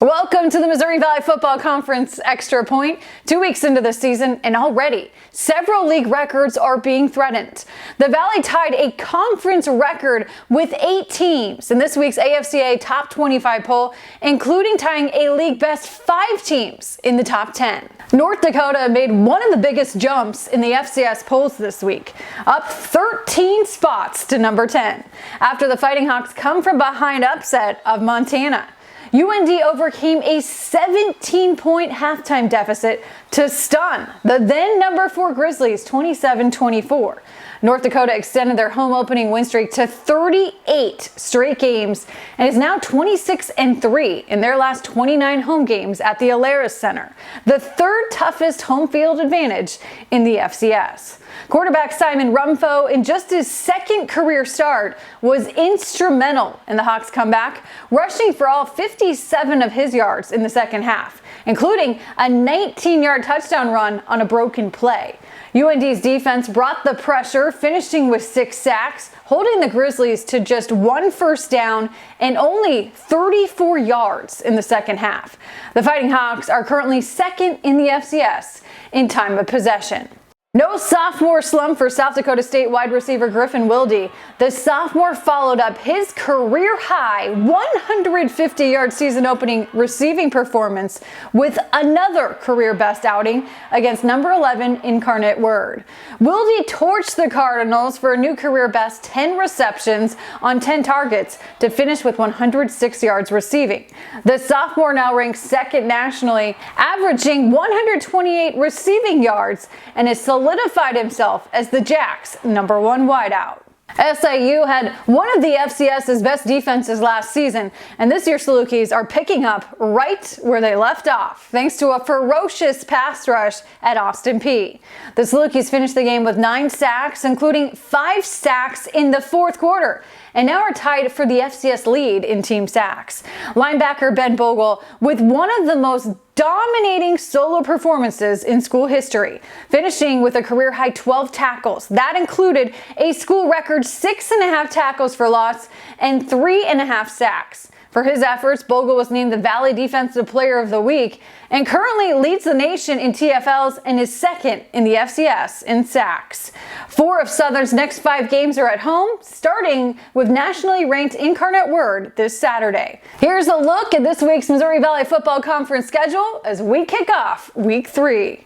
Welcome to the Missouri Valley Football Conference Extra Point. 2 weeks into the season, and already several league records are being threatened. The Valley tied a conference record with 8 teams in this week's AFCA Top 25 poll, including tying a league best 5 teams in the top 10. North Dakota made one of the biggest jumps in the FCS polls this week, up 13 spots to number 10, after the Fighting Hawks come from behind upset of Montana. UND overcame a 17-point halftime deficit to stun the then number 4 Grizzlies 27-24. North Dakota extended their home opening win streak to 38 straight games and is now 26-3 in their last 29 home games at the Alaris Center, the third toughest home field advantage in the FCS. Quarterback Simon Rumfo, in just his second career start, was instrumental in the Hawks' comeback, rushing for all 57 of his yards in the second half, including a 19-yard touchdown run on a broken play. UND's defense brought the pressure, finishing with 6 sacks, holding the Grizzlies to just 1 first down and only 34 yards in the second half. The Fighting Hawks are currently second in the FCS in time of possession. No sophomore slump for South Dakota State wide receiver Griffin Wilde. The sophomore followed up his career-high 150-yard season-opening receiving performance with another career-best outing against number 11 Incarnate Word. Wilde torched the Cardinals for a new career-best 10 receptions on 10 targets to finish with 106 yards receiving. The sophomore now ranks second nationally, averaging 128 receiving yards, and is solidified himself as the Jacks' number 1 wideout. SIU had one of the FCS's best defenses last season, and this year Salukis are picking up right where they left off, thanks to a ferocious pass rush at Austin Peay. The Salukis finished the game with 9 sacks, including 5 sacks in the fourth quarter, and now are tied for the FCS lead in team sacks. Linebacker Ben Bogle with one of the most dominating solo performances in school history, finishing with a career-high 12 tackles. That included a school record 6.5 tackles for loss and 3.5 sacks. For his efforts, Bogle was named the Valley Defensive Player of the Week and currently leads the nation in TFLs and is second in the FCS in sacks. 4 of Southern's next 5 games are at home, starting with nationally ranked Incarnate Word this Saturday. Here's a look at this week's Missouri Valley Football Conference schedule as we kick off Week 3.